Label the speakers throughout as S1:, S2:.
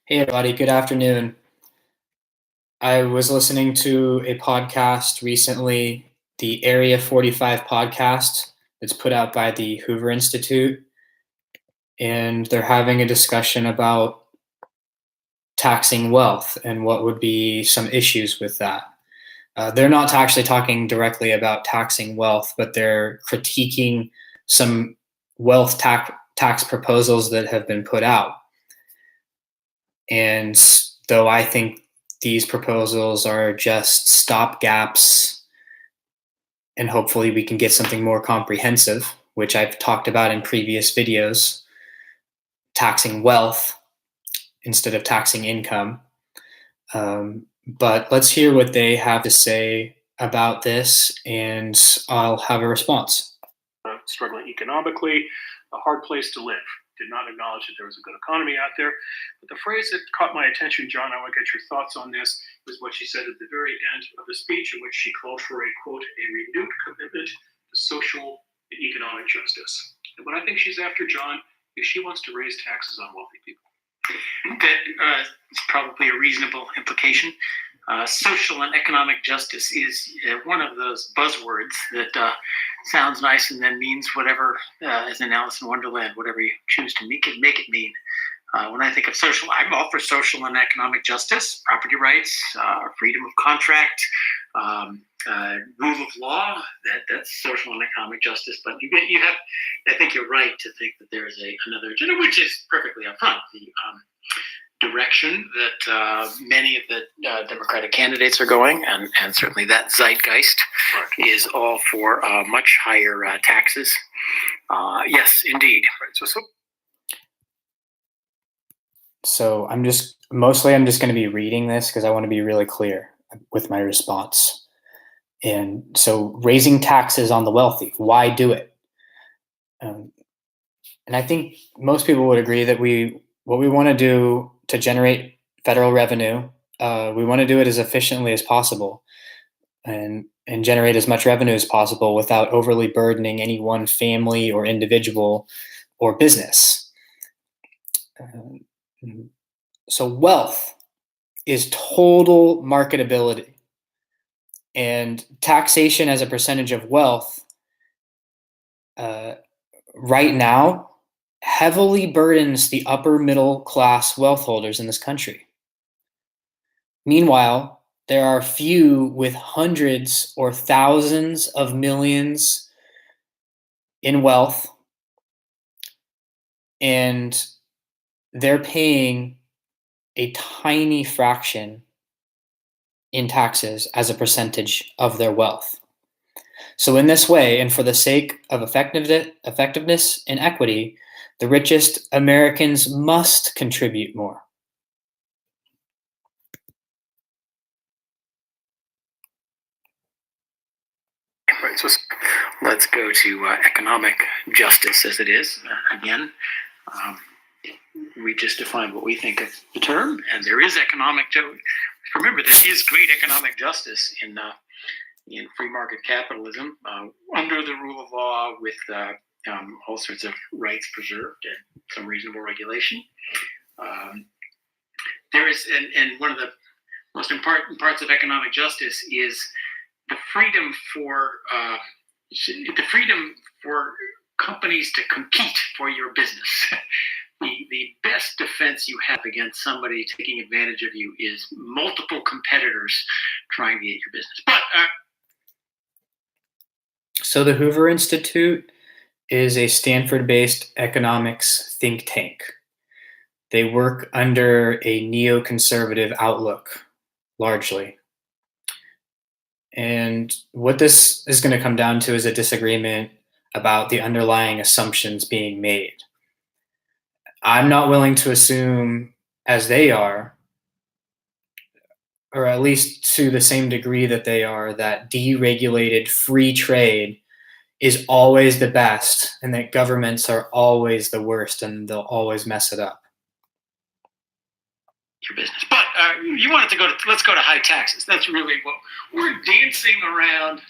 S1: Hey, everybody. Good afternoon. I was listening to a podcast recently, the Area 45 podcast that's put out by the Hoover Institute, and they're having a discussion about taxing wealth and what would be some issues with that. They're not actually talking directly about taxing wealth, but they're critiquing some wealth tax proposals that have been put out. And though I think these proposals are just stopgaps, and hopefully we can get something more comprehensive, which I've talked about in previous videos, taxing wealth instead of taxing income. But let's hear what they have to say about this, and I'll have a response.
S2: Struggling economically, a hard place to live. Did not acknowledge that there was a good economy out there. But the phrase that caught my attention, John, I want to get your thoughts on this, was what she said at the very end of the speech, in which she called for a, quote, a renewed commitment to social and economic justice. And what I think she's after, John, is she wants to raise taxes on wealthy people.
S3: That is probably a reasonable implication. Social and economic justice is one of those buzzwords that sounds nice and then means whatever, as in Alice in Wonderland, whatever you choose to make it mean. When I think of social, I'm all for social and economic justice, property rights, freedom of contract, rule of law. That's social and economic justice. But you have, I think you're right to think that there is another agenda, which is perfectly upfront. The direction that many of the Democratic candidates are going, and certainly that zeitgeist is all for much higher taxes. Yes, indeed. Right.
S1: So I'm just going to be reading this because I want to be really clear with my response. And so raising taxes on the wealthy, why do it? And I think most people would agree that what we want to do to generate federal revenue, we want to do it as efficiently as possible and generate as much revenue as possible without overly burdening any one family or individual or business. So wealth is total marketability, and taxation as a percentage of wealth right now heavily burdens the upper middle class wealth holders in this country. Meanwhile, there are few with hundreds or thousands of millions in wealth, and they're paying a tiny fraction in taxes as a percentage of their wealth. So in this way, and for the sake of effectiveness and equity, the richest Americans must contribute more.
S3: Right, so let's go to economic justice as it is. Again, we just defined what we think of the term, and there is economic justice. Remember, there is great economic justice in free market capitalism under the rule of law with all sorts of rights preserved and some reasonable regulation. There is, and one of the most important parts of economic justice is the freedom for companies to compete for your business. The best defense you have against somebody taking advantage of you is multiple competitors trying to get your business. But
S1: so the Hoover Institute is a Stanford-based economics think tank. They work under a neoconservative outlook, largely. And what this is going to come down to is a disagreement about the underlying assumptions being made. I'm not willing to assume, as they are, or at least to the same degree that they are, that deregulated free trade is always the best and that governments are always the worst and they'll always mess it up.
S3: Your business. But you wanted to let's go to high taxes. That's really what we're dancing around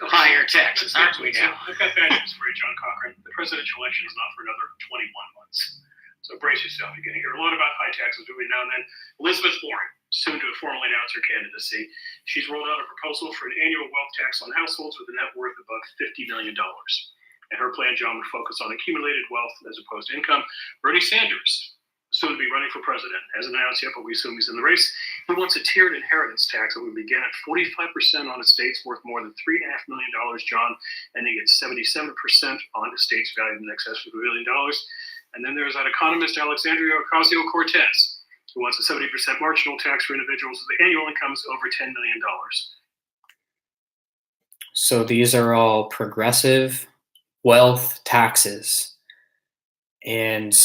S3: higher taxes, aren't we now?
S2: I've got bad news for you, John Cochran. The presidential election is not for another 21 months. So brace yourself. You're going to hear a lot about high taxes between now and then. Elizabeth Warren, soon to formally announce her candidacy. She's rolled out a proposal for an annual wealth tax on households with a net worth above $50 million. And her plan, John, would focus on accumulated wealth as opposed to income. Bernie Sanders, soon to be running for president, hasn't announced yet, but we assume he's in the race. He wants a tiered inheritance tax that would begin at 45% on estates worth more than $3.5 million, John, and they get 77% on estates valued in excess of $1 billion. And then there's that economist, Alexandria Ocasio-Cortez, who wants a 70% marginal tax for individuals with annual incomes over $10 million.
S1: So these are all progressive wealth taxes. And,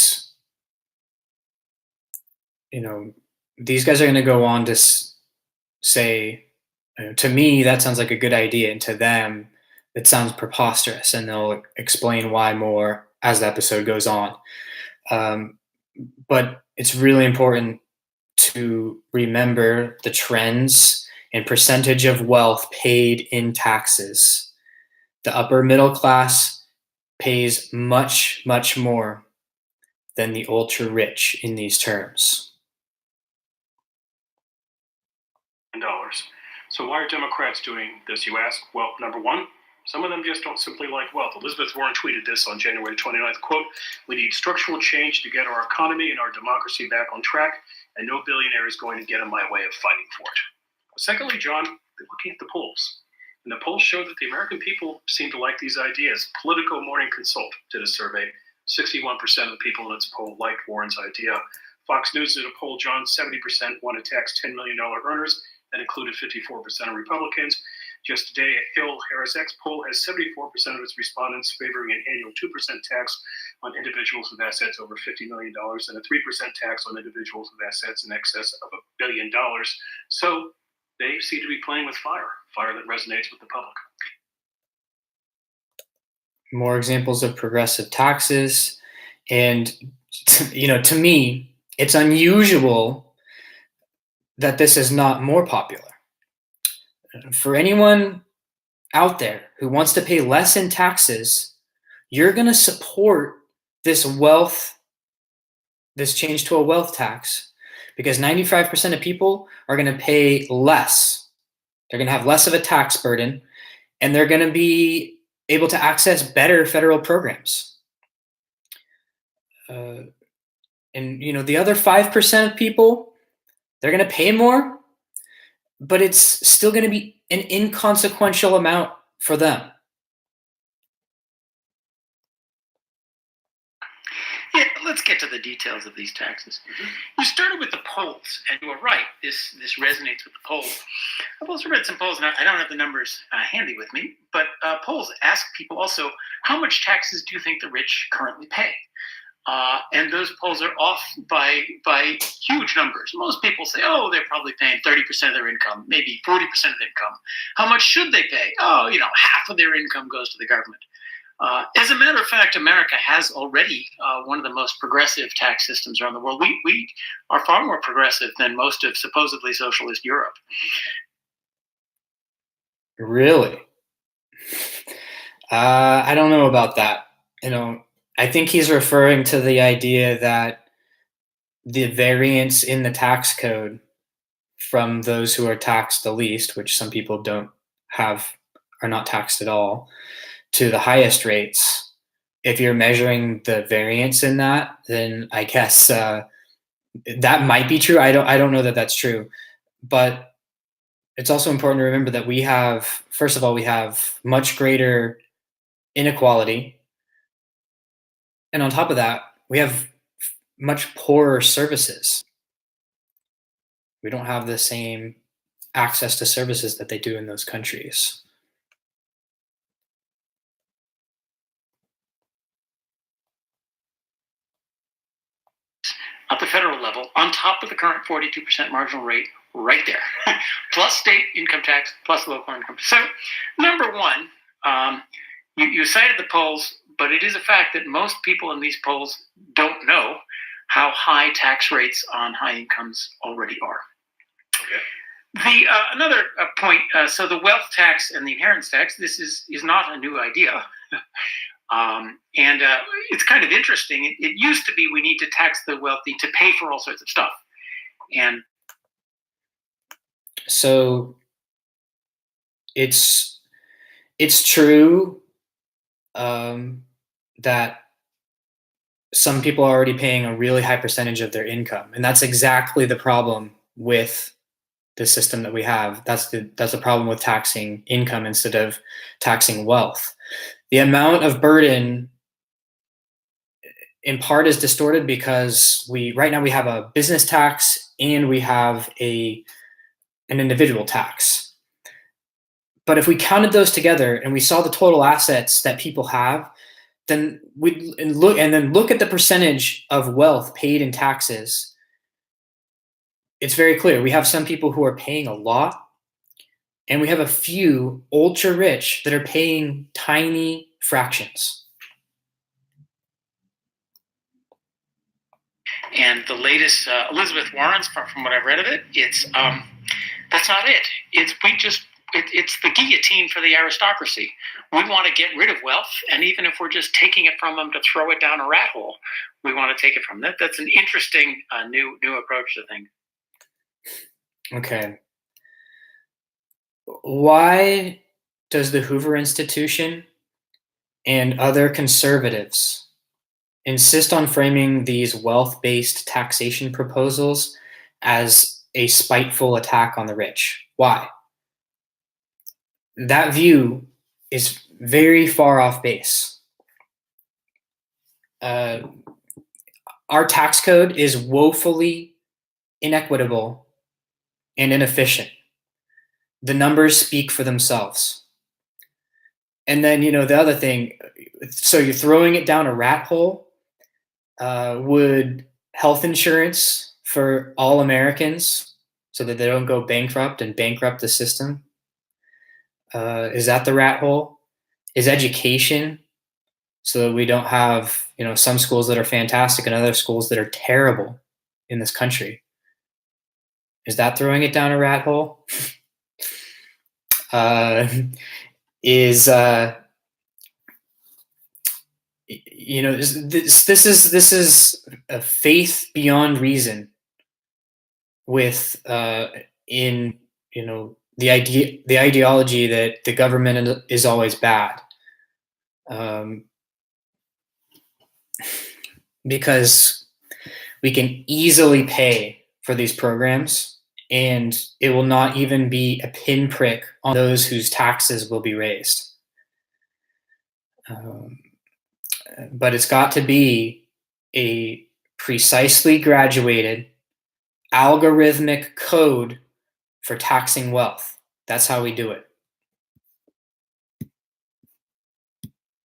S1: these guys are going to go on to say, to me, that sounds like a good idea. And to them, it sounds preposterous. And they'll explain why more as the episode goes on. But it's really important to remember the trends and percentage of wealth paid in taxes. The upper middle class pays much, much more than the ultra rich in these terms.
S2: Dollars. So why are Democrats doing this, you ask? Well, number one, some of them just don't simply like wealth. Elizabeth Warren tweeted this on January 29th, quote, "We need structural change to get our economy and our democracy back on track, and no billionaire is going to get in my way of fighting for it." Secondly, John, they're looking at the polls. And the polls show that the American people seem to like these ideas. Politico Morning Consult did a survey. 61% of the people in its poll liked Warren's idea. Fox News did a poll, John, 70% want to tax $10 million earners. That included 54% of Republicans. Just today, a Hill Harris X poll has 74% of its respondents favoring an annual 2% tax on individuals with assets over $50 million and a 3% tax on individuals with assets in excess of $1 billion. So they seem to be playing with fire that resonates with the public.
S1: More examples of progressive taxes. And, to me, it's unusual that this is not more popular. For anyone out there who wants to pay less in taxes, you're going to support this change to a wealth tax because 95% of people are going to pay less. They're going to have less of a tax burden, and they're going to be able to access better federal programs. And the other 5% of people, they're going to pay more, but it's still going to be an inconsequential amount for them.
S3: Yeah, let's get to the details of these taxes. You started with the polls, and you were right. This resonates with the polls. I've also read some polls, and I don't have the numbers handy with me, but polls ask people also, how much taxes do you think the rich currently pay? And those polls are off by huge numbers. Most people say, they're probably paying 30% of their income, maybe 40% of their income. How much should they pay? Half of their income goes to the government. As a matter of fact, America has already one of the most progressive tax systems around the world. We are far more progressive than most of supposedly socialist Europe.
S1: Really? I don't know about that. I think he's referring to the idea that the variance in the tax code from those who are taxed the least, which some people are not taxed at all, to the highest rates. If you're measuring the variance in that, then I guess that might be true. I don't know that that's true, but it's also important to remember that we have much greater inequality. And on top of that, we have much poorer services. We don't have the same access to services that they do in those countries.
S3: At the federal level, on top of the current 42% marginal rate, right there, plus state income tax, plus local income. So, number one, you cited the polls, but it is a fact that most people in these polls don't know how high tax rates on high incomes already are. Okay. Another point, so the wealth tax and the inheritance tax, this is not a new idea. And it's kind of interesting. It used to be we need to tax the wealthy to pay for all sorts of stuff. And
S1: so it's true that some people are already paying a really high percentage of their income, and that's exactly the problem with the system that we have. That's the problem with taxing income instead of taxing wealth. The amount of burden in part is distorted because right now we have a business tax and we have an individual tax. But if we counted those together and we saw the total assets that people have, then we look at the percentage of wealth paid in taxes. It's very clear. We have some people who are paying a lot, and we have a few ultra rich that are paying tiny fractions.
S3: And the latest Elizabeth Warren's, from what I've read of it, it's that's not it. It's the guillotine for the aristocracy. We want to get rid of wealth, and even if we're just taking it from them to throw it down a rat hole, we want to take it from them. That's an interesting new approach to things.
S1: Okay. Why does the Hoover Institution and other conservatives insist on framing these wealth-based taxation proposals as a spiteful attack on the rich? Why? That view is very far off base. Our tax code is woefully inequitable and inefficient. The numbers speak for themselves. And then, the other thing, so you're throwing it down a rat hole. Would health insurance for all Americans so that they don't go bankrupt and bankrupt the system? Is that the rat hole? Is education so that we don't have, some schools that are fantastic and other schools that are terrible in this country? Is that throwing it down a rat hole? This is a faith beyond reason with the ideology that the government is always bad, because we can easily pay for these programs, and it will not even be a pinprick on those whose taxes will be raised. But it's got to be a precisely graduated algorithmic code for taxing wealth. That's how we do it.